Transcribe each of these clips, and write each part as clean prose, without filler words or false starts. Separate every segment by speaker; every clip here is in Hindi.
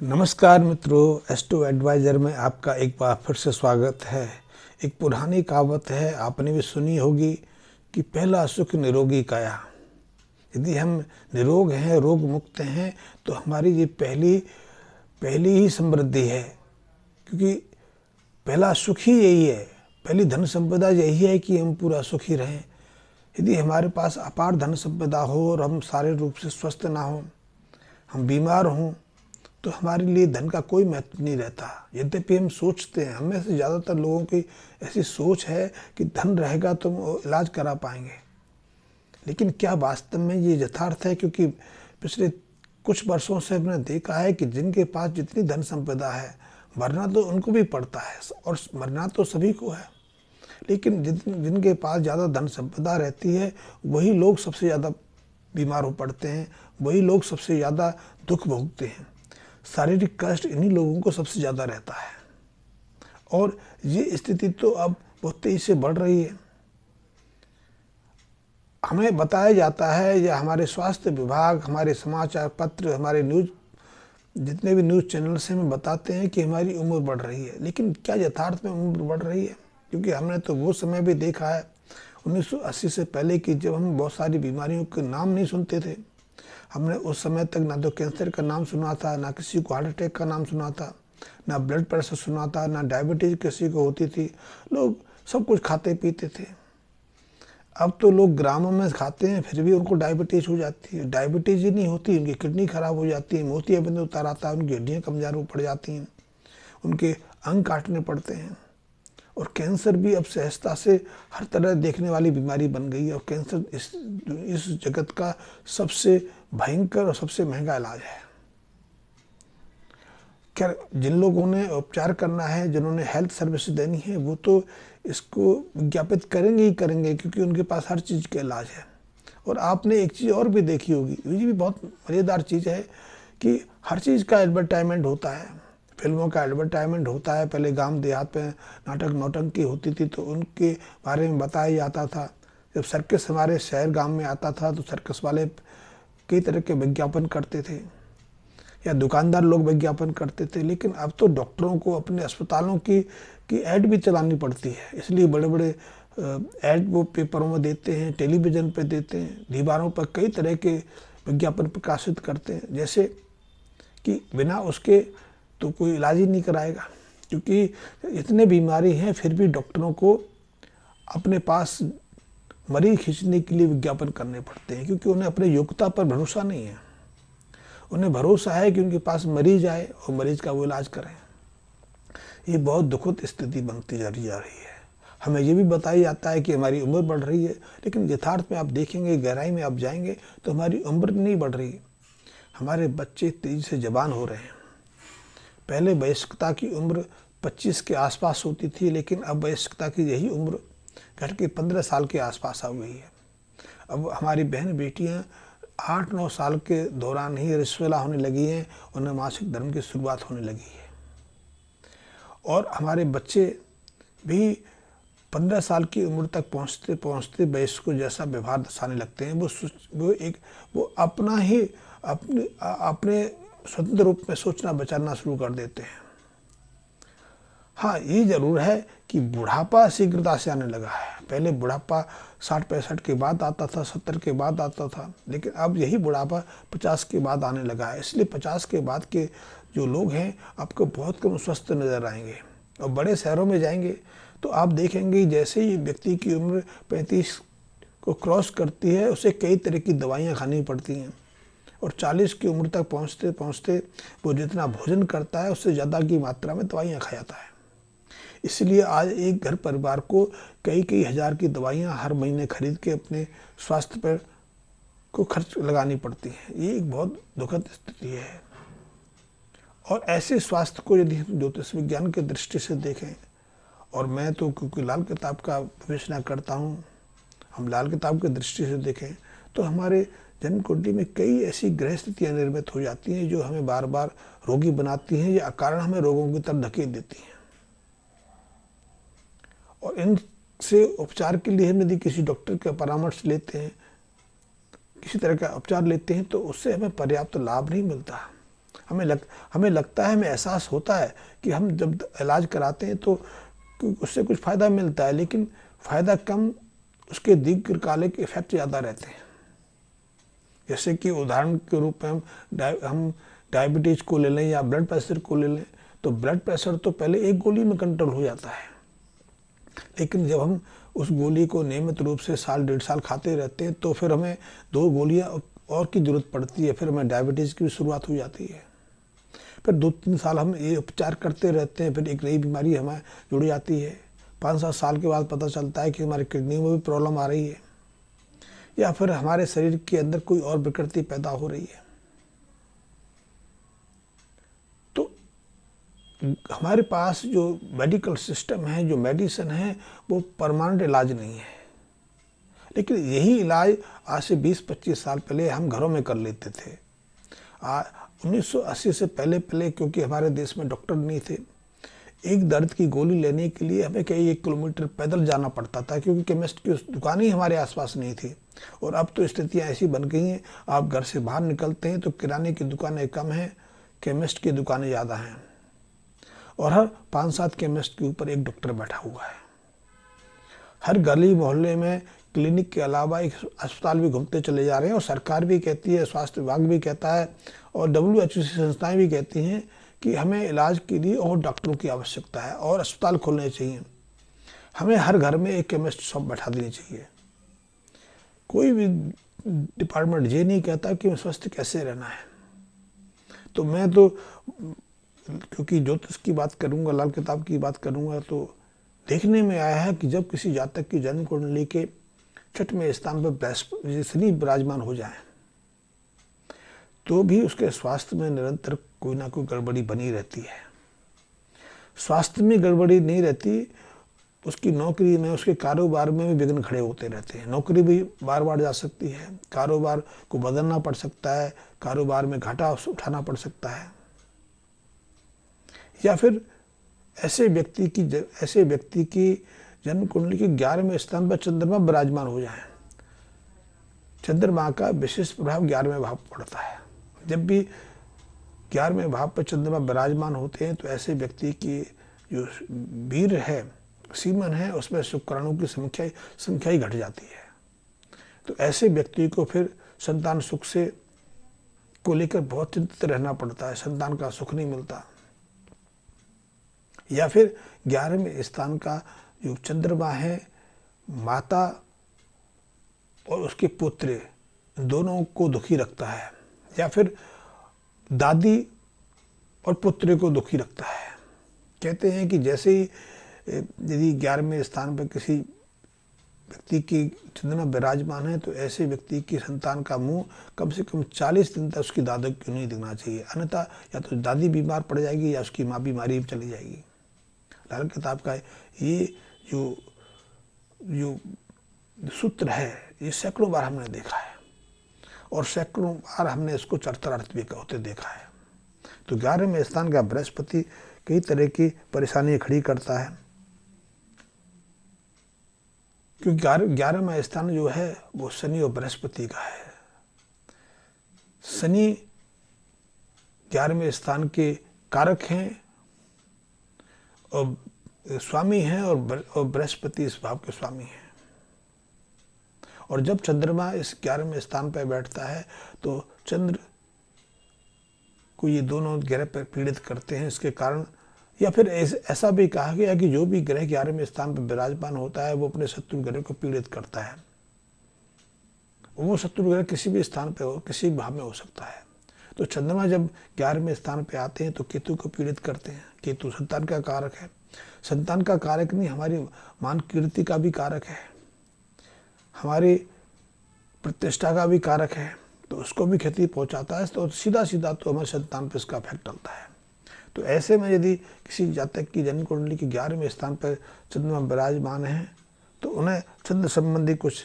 Speaker 1: नमस्कार मित्रों, एस्ट्रो एडवाइज़र में आपका एक बार फिर से स्वागत है। एक पुरानी कहावत है, आपने भी सुनी होगी कि पहला सुख निरोगी काया। यदि हम निरोग हैं, रोग मुक्त हैं, तो हमारी ये पहली पहली ही समृद्धि है, क्योंकि पहला सुख ही यही है। पहली धन संपदा यही है कि हम पूरा सुखी रहें। यदि हमारे पास अपार धन संपदा हो और हम सारे रूप से स्वस्थ ना हो, हम बीमार हों, तो हमारे लिए धन का कोई महत्व नहीं रहता। यद्यपि हम सोचते हैं, हमें से ज़्यादातर लोगों की ऐसी सोच है कि धन रहेगा तो हम इलाज करा पाएंगे, लेकिन क्या वास्तव में ये यथार्थ है? क्योंकि पिछले कुछ वर्षों से हमने देखा है कि जिनके पास जितनी धन संपदा है, मरना तो उनको भी पड़ता है और मरना तो सभी को है, लेकिन जिनके पास ज़्यादा धन संपदा रहती है, वही लोग सबसे ज़्यादा बीमार हो पड़ते हैं, वही लोग सबसे ज़्यादा दुख भोगते हैं। शारीरिक कष्ट इन्हीं लोगों को सबसे ज़्यादा रहता है, और ये स्थिति तो अब बहुत तेज़ी से बढ़ रही है। हमें बताया जाता है, या हमारे स्वास्थ्य विभाग, हमारे समाचार पत्र, हमारे न्यूज़, जितने भी न्यूज़ चैनल्स हैं, हमें बताते हैं कि हमारी उम्र बढ़ रही है। लेकिन क्या यथार्थ में उम्र बढ़ रही है? क्योंकि हमने तो वो समय भी देखा है 1980 से पहले की, जब हम बहुत सारी बीमारियों के नाम नहीं सुनते थे। हमने उस समय तक ना तो कैंसर का नाम सुना था, ना किसी को हार्ट अटैक का नाम सुना था, ना ब्लड प्रेशर सुना था, ना डायबिटीज किसी को होती थी। लोग सब कुछ खाते पीते थे। अब तो लोग ग्रामों में खाते हैं, फिर भी उनको डायबिटीज हो जाती है। डायबिटीज ही नहीं होती, उनकी किडनी खराब हो जाती है, मोतियाबिंद उतार आता है, उनकी हड्डियाँ कमज़ोर पड़ जाती हैं, उनके अंग काटने पड़ते हैं। और कैंसर भी अब सहजता से हर तरह देखने वाली बीमारी बन गई है, और कैंसर इस जगत का सबसे भयंकर और सबसे महंगा इलाज है। क्या जिन लोगों ने उपचार करना है, जिन्होंने हेल्थ सर्विस देनी है, वो तो इसको विज्ञापित करेंगे ही करेंगे, क्योंकि उनके पास हर चीज़ का इलाज है। और आपने एक चीज़ और भी देखी होगी, ये भी बहुत मज़ेदार चीज़ है कि हर चीज़ का एडवर्टाइजमेंट होता है। फिल्मों का एडवर्टाइजमेंट होता है। पहले गांव देहात में नाटक नौटंकी होती थी, तो उनके बारे में बताया जाता था। जब सर्कस हमारे शहर गांव में आता था, तो सर्कस वाले कई तरह के विज्ञापन करते थे, या दुकानदार लोग विज्ञापन करते थे। लेकिन अब तो डॉक्टरों को अपने अस्पतालों की ऐड भी चलानी पड़ती है, इसलिए बड़े बड़े ऐड वो पेपरों में देते हैं, टेलीविज़न पे देते हैं, दीवारों पर कई तरह के विज्ञापन प्रकाशित करते हैं, जैसे कि बिना उसके तो कोई इलाज ही नहीं कराएगा। क्योंकि इतने बीमारी हैं, फिर भी डॉक्टरों को अपने पास मरीज खींचने के लिए विज्ञापन करने पड़ते हैं, क्योंकि उन्हें अपने योग्यता पर भरोसा नहीं है। उन्हें भरोसा है कि उनके पास मरीज आए और मरीज का वो इलाज करें। ये बहुत दुखद स्थिति बनती जा रही है। हमें ये भी बताया जाता है कि हमारी उम्र बढ़ रही है, लेकिन यथार्थ में आप देखेंगे, गहराई में आप जाएंगे, तो हमारी उम्र नहीं बढ़ रही। हमारे बच्चे तेजी से जवान हो रहे हैं। पहले वयस्कता की उम्र 25 के आसपास होती थी, लेकिन अब वयस्कता की यही उम्र घट के 15 साल के आसपास आ गई है। अब हमारी बहन बेटियां 8-9 साल के दौरान ही ऋतुस्राव होने लगी हैं, उन्हें मासिक धर्म की शुरुआत होने लगी है। और हमारे बच्चे भी 15 साल की उम्र तक पहुंचते पहुंचते वयस्कों जैसा व्यवहार दर्शाने लगते हैं। वो अपना ही अपने स्वतंत्र रूप में सोचना बचाना शुरू कर देते हैं। हाँ, ये जरूर है कि बुढ़ापा शीघ्रता से आने लगा है। पहले बुढ़ापा 60-65 के बाद आता था, 70 के बाद आता था, लेकिन अब यही बुढ़ापा 50 के बाद आने लगा है। इसलिए 50 के बाद के जो लोग हैं, आपको बहुत कम स्वस्थ नजर आएंगे। और बड़े शहरों में जाएंगे तो आप देखेंगे, जैसे ही व्यक्ति की उम्र 35 को क्रॉस करती है, उसे कई तरह की दवाइयाँ खानी पड़ती हैं, और 40 की उम्र तक पहुँचते पहुँचते वो जितना भोजन करता है, उससे ज़्यादा की मात्रा में दवाइयाँ खा जाता है। इसलिए आज एक घर परिवार को कई कई हज़ार की दवाइयाँ हर महीने खरीद के अपने स्वास्थ्य पर को खर्च लगानी पड़ती हैं। ये एक बहुत दुखद स्थिति है। और ऐसे स्वास्थ्य को यदि हम ज्योतिष विज्ञान के दृष्टि से देखें, और मैं तो क्योंकि लाल किताब का विवेचना करता हूँ, हम लाल किताब की दृष्टि से देखें, तो हमारे जन्म कुंडली में कई ऐसी ग्रह स्थितियाँ निर्मित हो जाती हैं जो हमें बार बार रोगी बनाती हैं, या अकारण हमें रोगों की तरफ धकेल देती हैं। और इनसे उपचार के लिए हम यदि किसी डॉक्टर का परामर्श लेते हैं, किसी तरह का उपचार लेते हैं, तो उससे हमें पर्याप्त लाभ नहीं मिलता। हमें लगता है, हमें एहसास होता है कि हम जब इलाज कराते हैं तो उससे कुछ फ़ायदा मिलता है, लेकिन फ़ायदा कम, उसके दीर्घकालिक इफेक्ट ज़्यादा रहते हैं। जैसे कि उदाहरण के रूप में हम डायबिटीज़ को ले लें या ब्लड प्रेशर को ले लें, तो ब्लड प्रेशर तो पहले एक गोली में कंट्रोल हो जाता है, लेकिन जब हम उस गोली को नियमित रूप से साल 1.5 साल खाते रहते हैं तो फिर हमें 2 गोलियां और की ज़रूरत पड़ती है, फिर हमें डायबिटीज़ की भी शुरुआत हो जाती है। फिर 2-3 साल हम ये उपचार करते रहते हैं, फिर एक नई बीमारी हमें जुड़ जाती है। 5-7 साल के बाद पता चलता है कि हमारी किडनी में भी प्रॉब्लम आ रही है, या फिर हमारे शरीर के अंदर कोई और विकृति पैदा हो रही है। तो हमारे पास जो मेडिकल सिस्टम है, जो मेडिसिन है, वो परमानेंट इलाज नहीं है, लेकिन यही इलाज आज से 20-25 साल पहले हम घरों में कर लेते थे। 1980 से पहले क्योंकि हमारे देश में डॉक्टर नहीं थे, एक दर्द की गोली लेने के लिए हमें कई 1 किलोमीटर पैदल जाना पड़ता था, क्योंकि केमिस्ट की दुकान ही हमारे आसपास नहीं थी। और अब तो स्थितियाँ ऐसी बन गई हैं, आप घर से बाहर निकलते हैं तो किराने की दुकानें कम हैं, केमिस्ट की दुकानें ज़्यादा हैं, और हर 5-7 केमिस्ट के ऊपर एक डॉक्टर बैठा हुआ है। हर गली मोहल्ले में क्लिनिक के अलावा एक अस्पताल भी घूमते चले जा रहे हैं, और सरकार भी कहती है, स्वास्थ्य विभाग भी कहता है, और WHO की संस्थाएं भी कहती हैं कि हमें इलाज के लिए और डॉक्टरों की आवश्यकता है और अस्पताल खोलने चाहिए। हमें हर घर में एक केमिस्ट शॉप बैठा देनी चाहिए। कोई भी डिपार्टमेंट ये नहीं कहता कि स्वस्थ कैसे रहना है। तो मैं तो, क्योंकि ज्योतिष की बात करूंगा, लाल किताब की बात करूंगा, तो देखने में आया है कि जब किसी जातक की जन्म कुंडली के 6वें स्थान पर शनि विराजमान हो जाए तो भी उसके स्वास्थ्य में निरंतर कोई ना कोई गड़बड़ी बनी रहती है। स्वास्थ्य में गड़बड़ी नहीं रहती, उसकी नौकरी में, उसके कारोबार में भी विघ्न खड़े होते रहते हैं। नौकरी भी बार बार जा सकती है, कारोबार को बदलना पड़ सकता है, कारोबार में घाटा उठाना पड़ सकता है, या फिर ऐसे व्यक्ति की जन्म कुंडली के 11वें स्थान पर चंद्रमा विराजमान हो जाए। चंद्रमा का विशेष प्रभाव 11वें भाव पड़ता है। जब भी 11वें भाव पर चंद्रमा विराजमान होते हैं तो ऐसे व्यक्ति की जो वीर है, सीमन है, उसमें शुक्राणु की संख्या ही घट जाती है। तो ऐसे व्यक्ति को फिर संतान सुख से को लेकर बहुत चिंतित रहना पड़ता है, संतान का सुख नहीं मिलता। या फिर 11वें स्थान का जो चंद्रमा है, माता और उसके पुत्र दोनों को दुखी रखता है, या फिर दादी और पुत्र को दुखी रखता है। कहते हैं कि जैसे ही यदि 11वें स्थान पर किसी व्यक्ति की चंद्रमा विराजमान है तो ऐसे व्यक्ति की संतान का मुंह कम से कम 40 दिन तक उसकी दादी को नहीं दिखना चाहिए, अन्यथा या तो दादी बीमार पड़ जाएगी या उसकी माँ बीमारी में चली जाएगी। लाल किताब का ये जो सूत्र है, ये सैकड़ों बार हमने देखा है, और सैकड़ों बार हमने इसको चरितार्थ भी होते देखा है। तो 11वें स्थान का बृहस्पति कई तरह की परेशानी खड़ी करता है, क्योंकि 11वां स्थान जो है वो शनि और बृहस्पति का है। शनि 11वें स्थान के कारक हैं और स्वामी हैं, और बृहस्पति इस भाव के स्वामी हैं। और जब चंद्रमा इस 11वें स्थान पर बैठता है तो चंद्र को ये दोनों ग्रह पर पीड़ित करते हैं। इसके कारण, या फिर ऐसा भी कहा गया कि जो भी ग्रह 11वें स्थान पर विराजमान होता है वो अपने शत्रु ग्रह को पीड़ित करता है। वो शत्रु ग्रह किसी भी स्थान पे हो, किसी भी भाव में हो सकता है। तो चंद्रमा जब 11वें स्थान पे आते हैं तो केतु को पीड़ित करते हैं। केतु संतान का कारक है। संतान का कारक नहीं, हमारी मान कीर्ति का भी कारक है, हमारी प्रतिष्ठा का भी कारक है, तो उसको भी क्षति पहुंचाता है। तो सीधा सीधा तो हमारे संतान पर इसका इफेक्ट डलता है। तो ऐसे में यदि किसी जातक की जन्म कुंडली के 11वें स्थान पर चंद्रमा विराजमान है तो उन्हें चंद्र संबंधी कुछ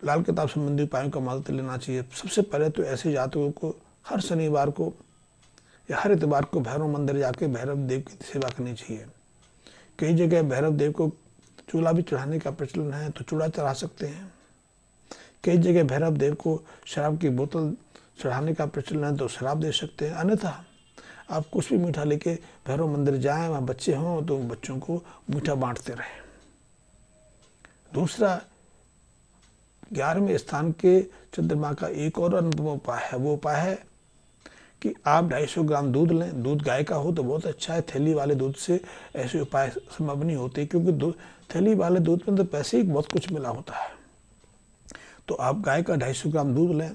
Speaker 1: लाल किताब संबंधी उपायों का मदद लेना चाहिए। सबसे पहले तो ऐसे जातकों को हर शनिवार को या हर इतवार को भैरव मंदिर जाके भैरव देव की सेवा करनी चाहिए। कई जगह भैरव देव को चूल्हा भी चढ़ाने का प्रचलन है, तो चूल्हा चढ़ा सकते हैं। कई जगह भैरव देव को शराब की बोतल चढ़ाने का प्रचलन है तो शराब दे सकते हैं, अन्यथा आप कुछ भी मीठा लेके भैरव मंदिर जाएं, वहाँ बच्चे हों तो बच्चों को मीठा बांटते रहें। दूसरा, 11वें स्थान के चंद्रमा का एक और अनुपम उपाय है। वो उपाय है कि आप 250 ग्राम दूध लें। दूध गाय का हो तो बहुत अच्छा है, थैली वाले दूध से ऐसे उपाय संभव नहीं होते, क्योंकि थैली वाले दूध में तो पैसे ही बहुत कुछ मिला होता है। तो आप गाय का 250 ग्राम दूध लें,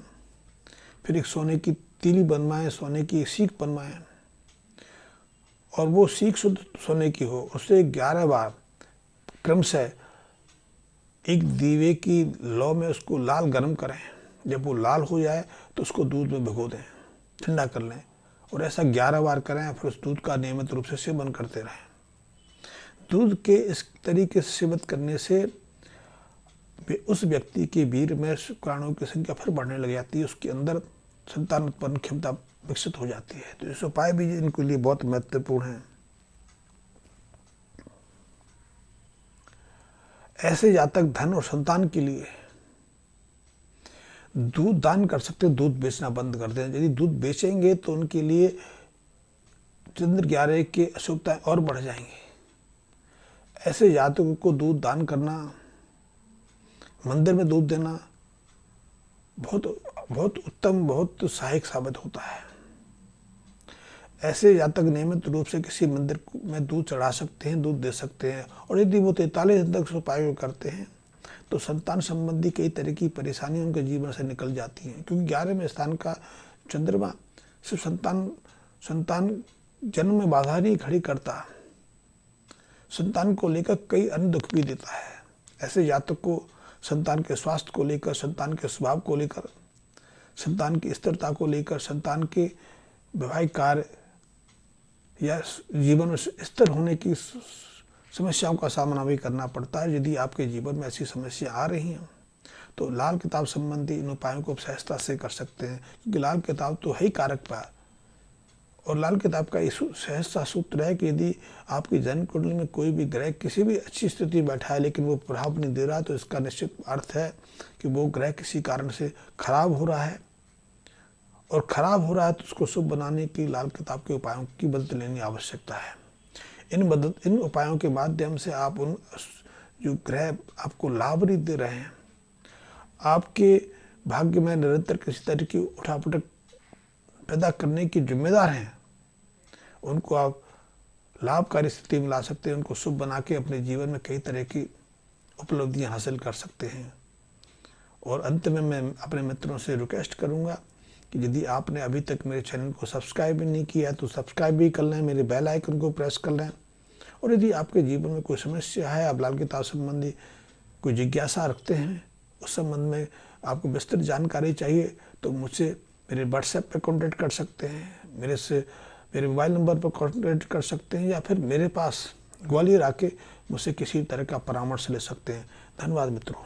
Speaker 1: फिर एक सोने की तीली बनवाएं, सोने की एक सीख बनवाएं, और वो सीख शुद्ध सोने की हो। उससे 11 बार क्रमशः एक दीवे की लौ में उसको लाल गर्म करें। जब वो लाल हो जाए तो उसको दूध में भिगो दें, ठंडा कर लें, और ऐसा 11 बार करें। फिर उस दूध का नियमित रूप से सेवन करते रहें। दूध के इस तरीके से सेवन करने से उस व्यक्ति के वीर में शुक्राणुओं की संख्या फिर बढ़ने लग जाती है, उसके अंदर संतान उत्पन्न क्षमता विकसित हो जाती है। तो इस उपाय भी इनके लिए बहुत महत्वपूर्ण है। ऐसे जातक धन और संतान के लिए दूध दान कर सकते, दूध बेचना बंद कर दें। यदि दूध बेचेंगे तो उनके लिए चंद्र 11 के अशुभताएं और बढ़ जाएंगी। ऐसे जातकों को दूध दान करना, मंदिर में दूध देना बहुत बहुत उत्तम, बहुत सहायक साबित होता है। ऐसे जातक नियमित रूप से किसी मंदिर में दूध चढ़ा सकते हैं, दूध दे सकते हैं। और यदि वो 43 दिन तक उपाय करते हैं तो संतान संबंधी कई तरह की परेशानियां उनके जीवन से निकल जाती हैं, क्योंकि 11वें स्थान का चंद्रमा सिर्फ संतान जन्म में बाधा नहीं खड़ी करता, संतान को लेकर कई अन्य दुख भी देता है। ऐसे जातक को संतान के स्वास्थ्य को लेकर, संतान के स्वभाव को लेकर, संतान की स्थिरता को लेकर, संतान के वैवाहिक कार्य या जीवन में स्थिर होने की समस्याओं का सामना भी करना पड़ता है। यदि आपके जीवन में ऐसी समस्या आ रही हैं तो लाल किताब संबंधी इन उपायों को सहजता से कर सकते हैं, क्योंकि लाल किताब तो है ही कारक पार। और लाल किताब का इस सहजता सूत्र है कि यदि आपकी जन्म कुंडली में कोई भी ग्रह किसी भी अच्छी स्थिति में बैठा है लेकिन वो प्रभाव नहीं दे रहा, तो इसका निश्चित अर्थ है कि वो ग्रह किसी कारण से खराब हो रहा है, और खराब हो रहा है तो उसको शुभ बनाने की लाल किताब के उपायों की मदद लेनी आवश्यकता है। इन उपायों के माध्यम से आप उन जो ग्रह आपको लाभ नहीं दे रहे हैं, आपके भाग्य में निरंतर किसी तरह की उठापटक पैदा करने की जिम्मेदार हैं, उनको आप लाभकारी स्थिति में ला सकते हैं, उनको शुभ बना के अपने जीवन में कई तरह की उपलब्धियां हासिल कर सकते हैं। और अंत में मैं अपने मित्रों से रिक्वेस्ट करूंगा कि यदि आपने अभी तक मेरे चैनल को सब्सक्राइब भी नहीं किया है तो सब्सक्राइब भी कर लें, मेरे बेल आइकन को प्रेस कर लें। और यदि आपके जीवन में कोई समस्या है, आप लाल किताब संबंधी कोई जिज्ञासा रखते हैं, उस संबंध में आपको विस्तृत जानकारी चाहिए, तो मुझसे मेरे व्हाट्सएप पर कॉन्टैक्ट कर सकते हैं, मेरे मोबाइल नंबर पर कॉन्टैक्ट कर सकते हैं, या फिर मेरे पास ग्वालियर आके मुझसे किसी तरह का परामर्श ले सकते हैं। धन्यवाद मित्रों।